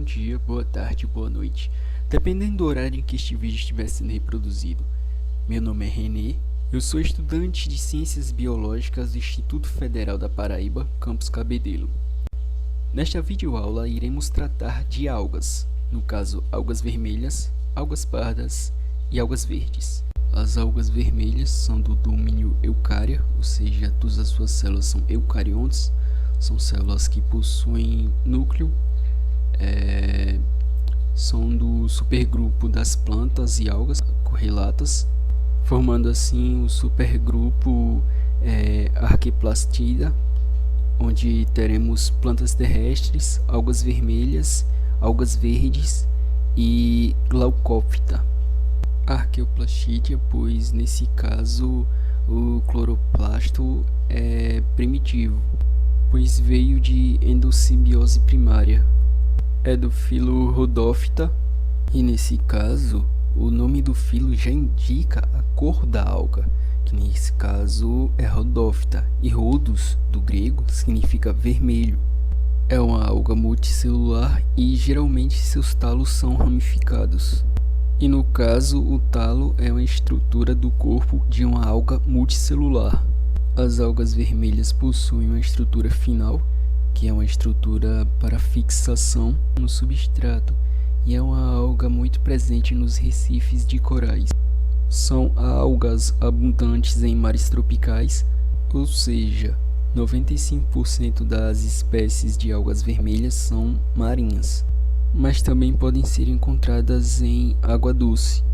bom dia, boa tarde, boa noite, dependendo do horário em que este vídeo estiver sendo reproduzido. Meu nome é Renê, eu sou estudante de Ciências Biológicas do Instituto Federal da Paraíba, Campus Cabedelo. Nesta videoaula iremos tratar de algas, no caso algas vermelhas, algas pardas e algas verdes. As algas vermelhas são do domínio Eukarya, ou seja, todas as suas células são eucariontes, são células que possuem núcleo, são do supergrupo das plantas e algas correlatas, formando assim o supergrupo Archaeplastida, onde teremos plantas terrestres, algas vermelhas, algas verdes e Glaucophyta. Archaeplastidia, pois nesse caso o cloroplasto é primitivo, pois veio de endossimbiose primária. É do filo Rhodophyta, e nesse caso o nome do filo já indica a cor da alga, que nesse caso é Rhodophyta, e Rhodos, do grego, significa vermelho. É uma alga multicelular e geralmente seus talos são ramificados. E no caso, o talo é uma estrutura do corpo de uma alga multicelular. As algas vermelhas possuem uma estrutura final, que é uma estrutura para fixação no substrato, e é uma alga muito presente nos recifes de corais. São algas abundantes em mares tropicais, ou seja, 95% das espécies de algas vermelhas são marinhas, mas também podem ser encontradas em água doce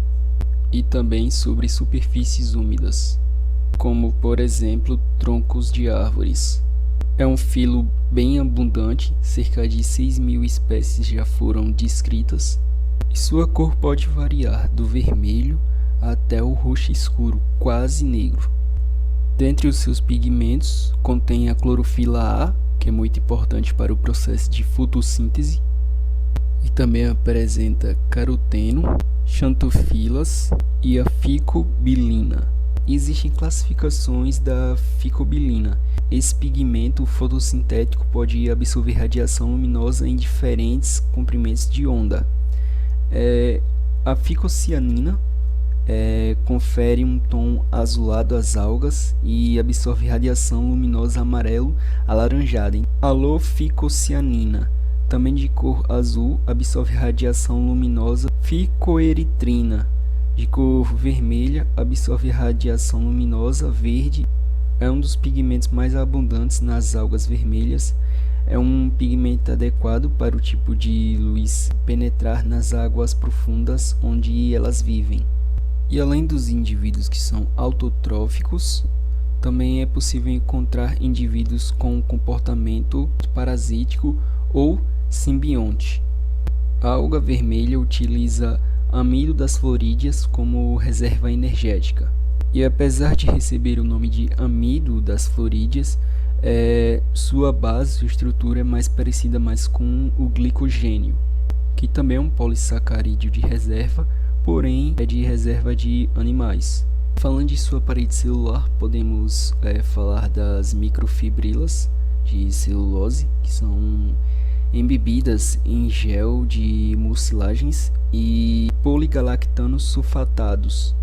e também sobre superfícies úmidas, como por exemplo troncos de árvores. É um filo bem abundante, cerca de 6.000 espécies já foram descritas, e sua cor pode variar do vermelho até o roxo escuro, quase negro. Dentre os seus pigmentos, contém a clorofila A, que é muito importante para o processo de fotossíntese, e também apresenta caroteno, xantofilas e a ficobilina. Existem classificações da ficobilina. Esse pigmento fotossintético pode absorver radiação luminosa em diferentes comprimentos de onda. A ficocianina confere um tom azulado às algas e absorve radiação luminosa amarelo alaranjada. A aloficocianina, também de cor azul, absorve radiação luminosa. Ficoeritrina, de cor vermelha, absorve radiação luminosa verde. É um dos pigmentos mais abundantes nas algas vermelhas. É um pigmento adequado para o tipo de luz penetrar nas águas profundas onde elas vivem. E além dos indivíduos que são autotróficos, também é possível encontrar indivíduos com comportamento parasítico ou simbionte. A alga vermelha utiliza amido das florídeas como reserva energética. E apesar de receber o nome de amido das florídeas, sua base, sua estrutura é mais parecida com o glicogênio, que também é um polissacarídeo de reserva, porém é de reserva de animais. Falando de sua parede celular, podemos falar das microfibrilas de celulose, que são embebidas em gel de mucilagens, e poligalactanos sulfatados.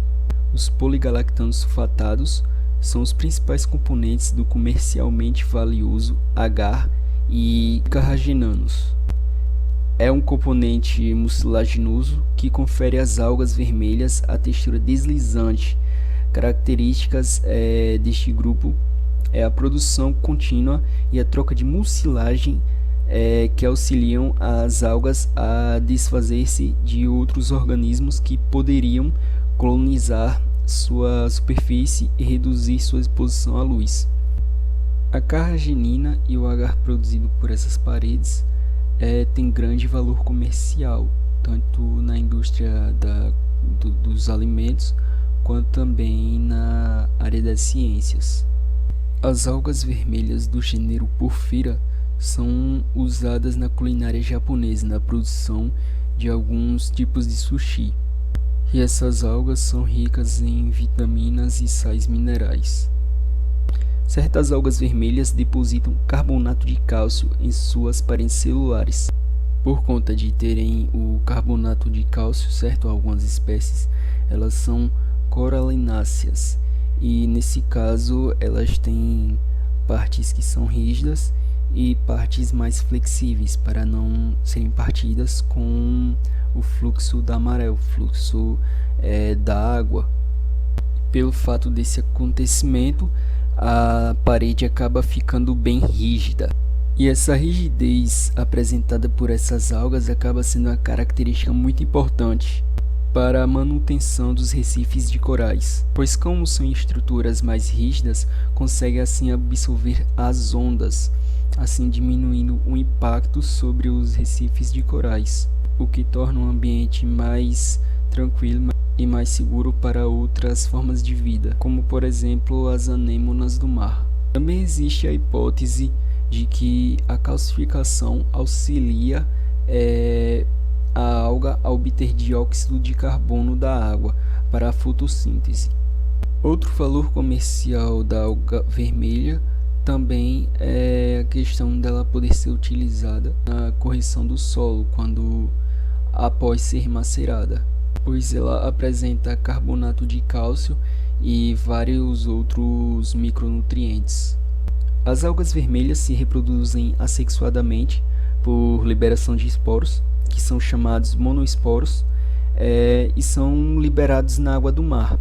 Os poligalactanos sulfatados são os principais componentes do comercialmente valioso agar e carraginanos. É um componente mucilaginoso que confere às algas vermelhas a textura deslizante. Características deste grupo é a produção contínua e a troca de mucilagem que auxiliam as algas a desfazer-se de outros organismos que poderiam colonizar sua superfície e reduzir sua exposição à luz. A carragenina e o agar produzido por essas paredes tem grande valor comercial, tanto na indústria dos alimentos, quanto também na área das ciências. As algas vermelhas do gênero Porphyra são usadas na culinária japonesa na produção de alguns tipos de sushi. E essas algas são ricas em vitaminas e sais minerais. Certas algas vermelhas depositam carbonato de cálcio em suas paredes celulares. Por conta de terem o carbonato de cálcio, certo? Algumas espécies, elas são coralináceas e nesse caso elas têm partes que são rígidas e partes mais flexíveis para não serem partidas com o fluxo da maré, o fluxo da água. Pelo fato desse acontecimento, a parede acaba ficando bem rígida. E essa rigidez apresentada por essas algas acaba sendo uma característica muito importante para a manutenção dos recifes de corais, pois como são estruturas mais rígidas, conseguem assim absorver as ondas, assim diminuindo o impacto sobre os recifes de corais, o que torna o ambiente mais tranquilo e mais seguro para outras formas de vida, como por exemplo as anêmonas do mar. Também existe a hipótese de que a calcificação auxilia a alga a obter dióxido de carbono da água para a fotossíntese. Outro valor comercial da alga vermelha também é a questão dela poder ser utilizada na correção do solo após ser macerada, pois ela apresenta carbonato de cálcio e vários outros micronutrientes. As algas vermelhas se reproduzem assexuadamente por liberação de esporos, que são chamados monoesporos, e são liberados na água do mar.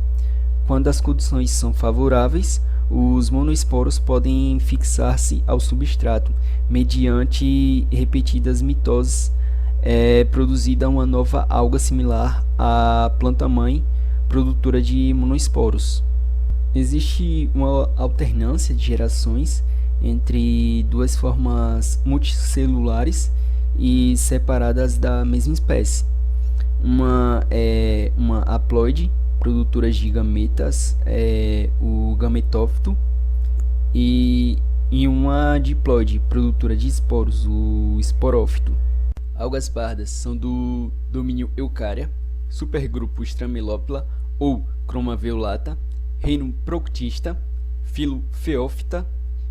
Quando as condições são favoráveis, os monoesporos podem fixar-se ao substrato mediante repetidas mitoses, produzida uma nova alga similar à planta-mãe produtora de monoesporos. Existe uma alternância de gerações entre duas formas multicelulares e separadas da mesma espécie. Uma é uma haploide, produtora de gametas, o gametófito, e uma diploide, produtora de esporos, o esporófito. Algas pardas são do domínio Eukarya, supergrupo Stramelophylla ou Chromaveolata, reino Proctista, filo Phaeophyta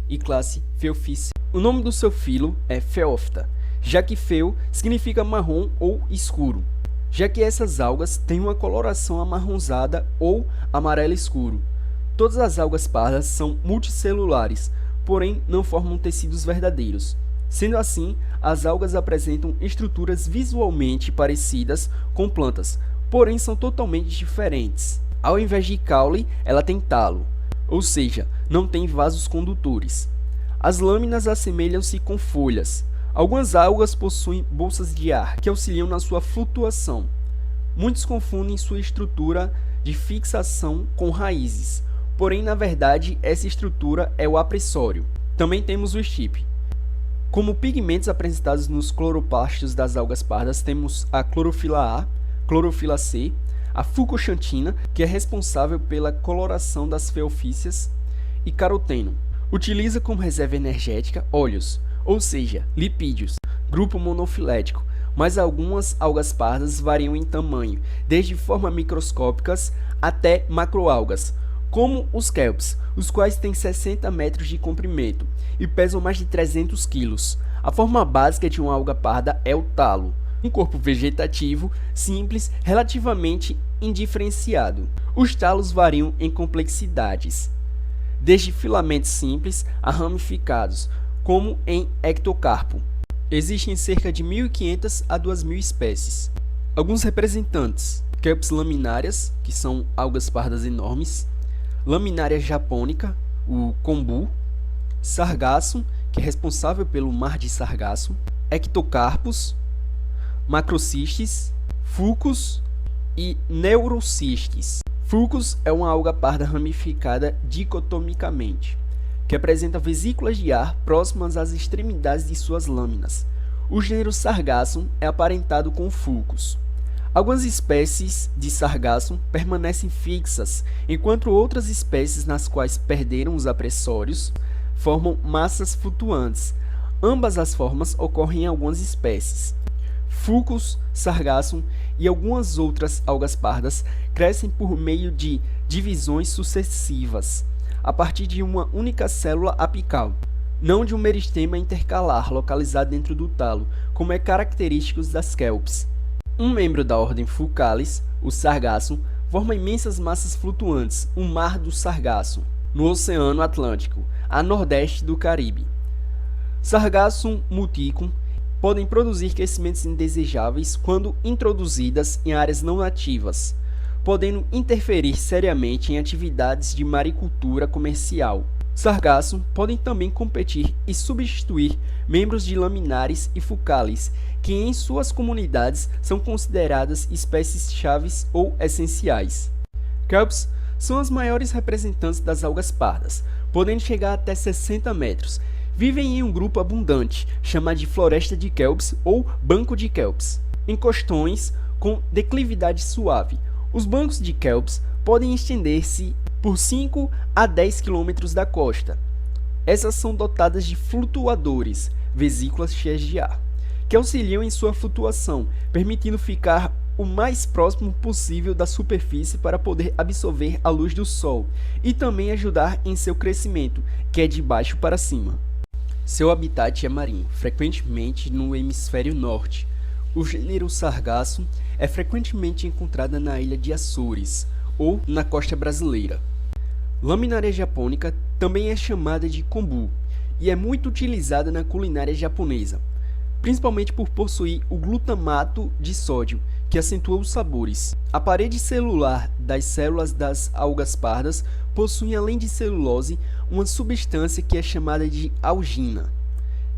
e classe Phaeophyceae. O nome do seu filo é Phaeophyta, já que Pheo significa marrom ou escuro, já que essas algas têm uma coloração amarronzada ou amarelo escuro. Todas as algas pardas são multicelulares, porém não formam tecidos verdadeiros. Sendo assim, as algas apresentam estruturas visualmente parecidas com plantas, porém são totalmente diferentes. Ao invés de caule, ela tem talo, ou seja, não tem vasos condutores. As lâminas assemelham-se com folhas. Algumas algas possuem bolsas de ar que auxiliam na sua flutuação. Muitos confundem sua estrutura de fixação com raízes, porém na verdade essa estrutura é o apressório. Também temos o estipe. Como pigmentos apresentados nos cloroplastos das algas pardas, temos a clorofila A, clorofila C, a fucoxantina, que é responsável pela coloração das feofícias, e caroteno. Utiliza como reserva energética óleos, ou seja, lipídios, grupo monofilético, mas algumas algas pardas variam em tamanho, desde formas microscópicas até macroalgas, como os kelps, os quais têm 60 metros de comprimento e pesam mais de 300 quilos. A forma básica de uma alga parda é o talo, um corpo vegetativo simples, relativamente indiferenciado. Os talos variam em complexidades, desde filamentos simples a ramificados, como em ectocarpo. Existem cerca de 1.500 a 2.000 espécies. Alguns representantes: kelps laminárias, que são algas pardas enormes, laminária japônica, o kombu, sargassum, que é responsável pelo mar de Sargasso, ectocarpos, macrocistes, fucus e neurocistes. Fucus é uma alga parda ramificada dicotomicamente, que apresenta vesículas de ar próximas às extremidades de suas lâminas. O gênero Sargassum é aparentado com o Fucus. Algumas espécies de Sargassum permanecem fixas, enquanto outras espécies nas quais perderam os apressórios formam massas flutuantes. Ambas as formas ocorrem em algumas espécies. Fucus, Sargassum e algumas outras algas pardas crescem por meio de divisões sucessivas, a partir de uma única célula apical. não de um meristema intercalar localizado dentro do talo, como é característico das kelps. Um membro da ordem Fucalis, o sargassum, forma imensas massas flutuantes, o Mar do Sargassum, no Oceano Atlântico, a nordeste do Caribe. Sargassum multicum podem produzir crescimentos indesejáveis quando introduzidas em áreas não nativas, podendo interferir seriamente em atividades de maricultura comercial. Sargassum podem também competir e substituir membros de laminares e Fucalis, que em suas comunidades são consideradas espécies-chaves ou essenciais. Kelps são as maiores representantes das algas pardas, podendo chegar até 60 metros. Vivem em um grupo abundante, chamado de floresta de kelps ou banco de kelps, em costões com declividade suave. Os bancos de kelps podem estender-se por 5 a 10 km da costa. Essas são dotadas de flutuadores, vesículas cheias de ar, que auxiliam em sua flutuação, permitindo ficar o mais próximo possível da superfície para poder absorver a luz do sol e também ajudar em seu crescimento, que é de baixo para cima. Seu habitat é marinho, frequentemente no hemisfério norte. O gênero Sargassum é frequentemente encontrado na ilha de Açores ou na costa brasileira. Laminaria japônica também é chamada de kombu e é muito utilizada na culinária japonesa, principalmente por possuir o glutamato de sódio, que acentua os sabores. A parede celular das células das algas pardas possui, além de celulose, uma substância que é chamada de algina,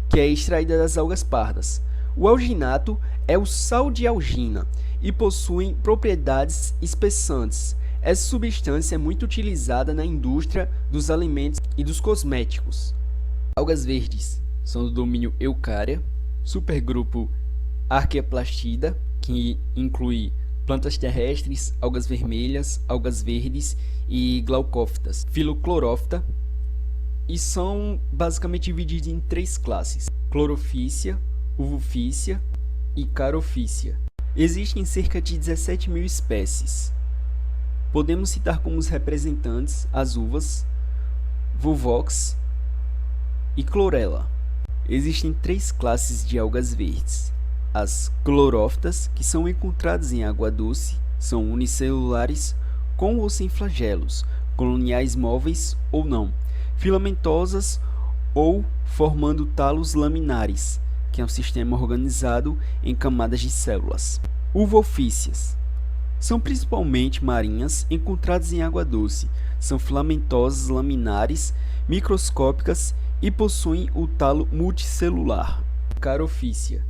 que é extraída das algas pardas. O alginato é o sal de algina e possui propriedades espessantes. Essa substância é muito utilizada na indústria dos alimentos e dos cosméticos. Algas verdes são do domínio Eukarya, supergrupo Archaeplastida, que inclui plantas terrestres, algas vermelhas, algas verdes e glaucófitas, Phyllochlorophyta, e são basicamente divididos em 3 classes: Chlorophycia, Uvophycia e Carophycia. Existem cerca de 17.000 espécies. Podemos citar como os representantes as uvas, Volvox e Chlorella. Existem 3 classes de algas verdes: as clorófitas, que são encontradas em água doce, são unicelulares, com ou sem flagelos, coloniais móveis ou não, filamentosas ou formando talos laminares, que é um sistema organizado em camadas de células. Uvofícias são principalmente marinhas, encontradas em água doce, são filamentosas laminares, microscópicas e possuem o talo multicelular. Carophycia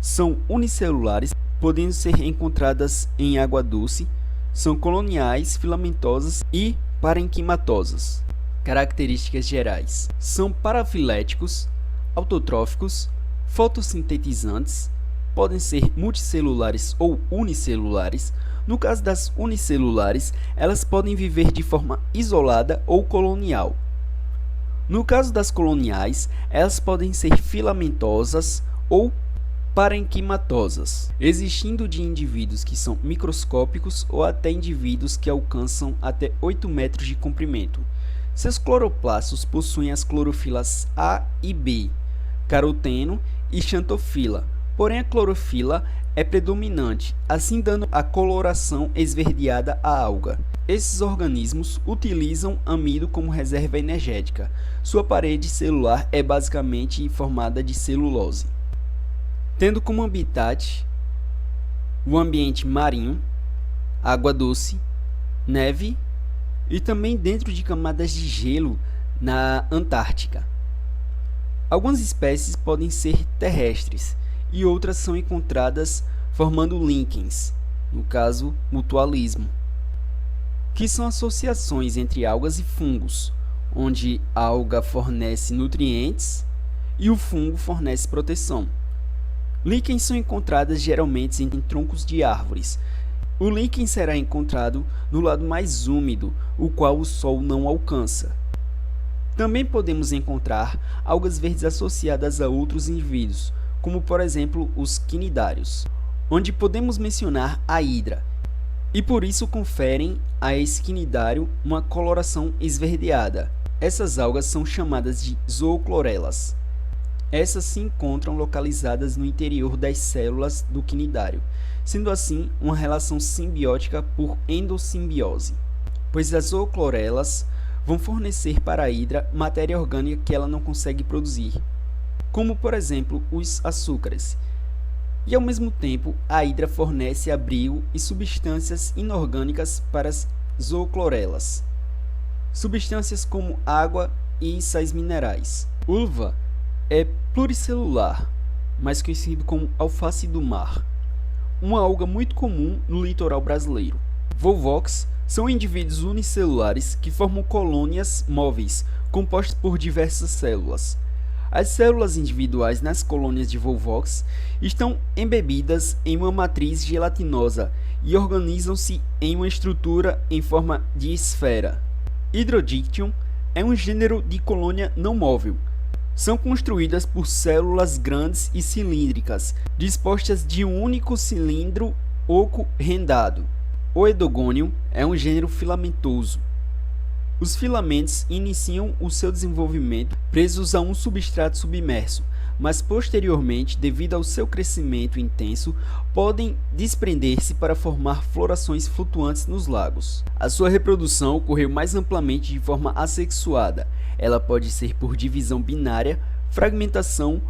são unicelulares, podendo ser encontradas em água doce, são coloniais, filamentosas e parenquimatosas. Características gerais: são parafiléticos, autotróficos, fotossintetizantes, podem ser multicelulares ou unicelulares. No caso das unicelulares, elas podem viver de forma isolada ou colonial. No caso das coloniais, elas podem ser filamentosas ou parenquimatosas, existindo de indivíduos que são microscópicos ou até indivíduos que alcançam até 8 metros de comprimento. Seus cloroplastos possuem as clorofilas A e B, caroteno e xantofila, porém a clorofila é predominante, assim dando a coloração esverdeada à alga. Esses organismos utilizam amido como reserva energética. Sua parede celular é basicamente formada de celulose, tendo como habitat o ambiente marinho, água doce, neve e também dentro de camadas de gelo na Antártica. Algumas espécies podem ser terrestres e outras são encontradas formando líquens, no caso mutualismo, que são associações entre algas e fungos, onde a alga fornece nutrientes e o fungo fornece proteção. Líquens são encontradas geralmente em troncos de árvores. O líquen será encontrado no lado mais úmido, o qual o sol não alcança. Também podemos encontrar algas verdes associadas a outros indivíduos, como por exemplo os quinidários, onde podemos mencionar a hidra, e por isso conferem a esse quinidário uma coloração esverdeada. Essas algas são chamadas de zooclorelas. Essas se encontram localizadas no interior das células do quinidário, sendo assim uma relação simbiótica por endossimbiose, pois as zooclorelas vão fornecer para a hidra matéria orgânica que ela não consegue produzir, como por exemplo os açúcares, e ao mesmo tempo a hidra fornece abrigo e substâncias inorgânicas para as zooclorelas, substâncias como água e sais minerais. Ulva é pluricelular, mais conhecido como alface do mar, uma alga muito comum no litoral brasileiro. Volvox são indivíduos unicelulares que formam colônias móveis compostas por diversas células. As células individuais nas colônias de Volvox estão embebidas em uma matriz gelatinosa e organizam-se em uma estrutura em forma de esfera. Hydrodictyon é um gênero de colônia não móvel. São construídas por células grandes e cilíndricas, dispostas de um único cilindro oco rendado. O Edogonium é um gênero filamentoso. Os filamentos iniciam o seu desenvolvimento presos a um substrato submerso, mas posteriormente, devido ao seu crescimento intenso, podem desprender-se para formar florações flutuantes nos lagos. A sua reprodução ocorreu mais amplamente de forma assexuada. Ela pode ser por divisão binária, fragmentação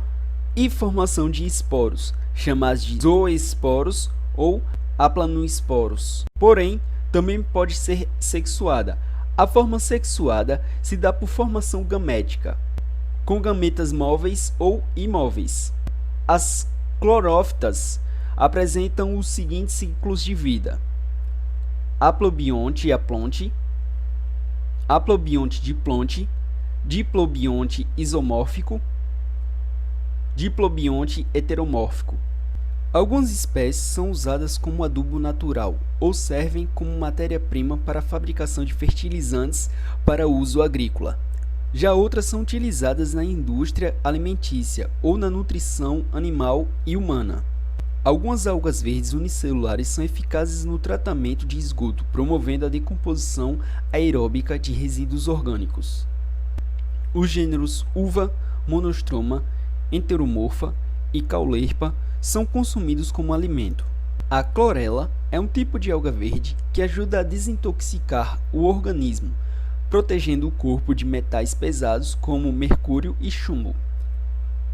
e formação de esporos, chamados de zooesporos ou aplanoesporos. Porém, também pode ser sexuada. A forma sexuada se dá por formação gamética, com gametas móveis ou imóveis. As clorófitas apresentam os seguintes ciclos de vida: haplobionte e aplonte, haplobionte diplonte, diplobionte isomórfico, diplobionte heteromórfico. Algumas espécies são usadas como adubo natural ou servem como matéria-prima para a fabricação de fertilizantes para uso agrícola. Já outras são utilizadas na indústria alimentícia ou na nutrição animal e humana. Algumas algas verdes unicelulares são eficazes no tratamento de esgoto, promovendo a decomposição aeróbica de resíduos orgânicos. Os gêneros Uva, Monostroma, Enteromorpha e Caulerpa são consumidos como alimento. A clorela é um tipo de alga verde que ajuda a desintoxicar o organismo, protegendo o corpo de metais pesados como mercúrio e chumbo.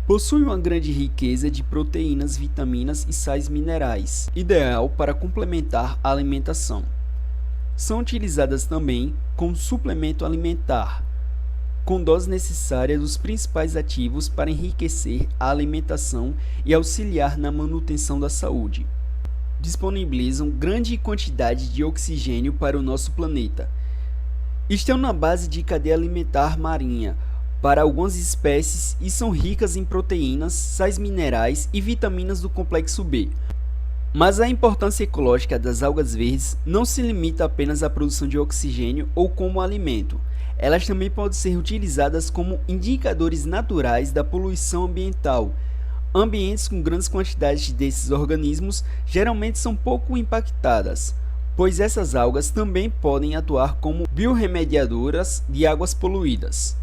Possui uma grande riqueza de proteínas, vitaminas e sais minerais, ideal para complementar a alimentação. São utilizadas também como suplemento alimentar, com dose necessária dos principais ativos para enriquecer a alimentação e auxiliar na manutenção da saúde. Disponibilizam grande quantidade de oxigênio para o nosso planeta. Estão na base de cadeia alimentar marinha para algumas espécies e são ricas em proteínas, sais minerais e vitaminas do complexo B. Mas a importância ecológica das algas verdes não se limita apenas à produção de oxigênio ou como alimento. Elas também podem ser utilizadas como indicadores naturais da poluição ambiental. Ambientes com grandes quantidades desses organismos geralmente são pouco impactadas, pois essas algas também podem atuar como biorremediadoras de águas poluídas.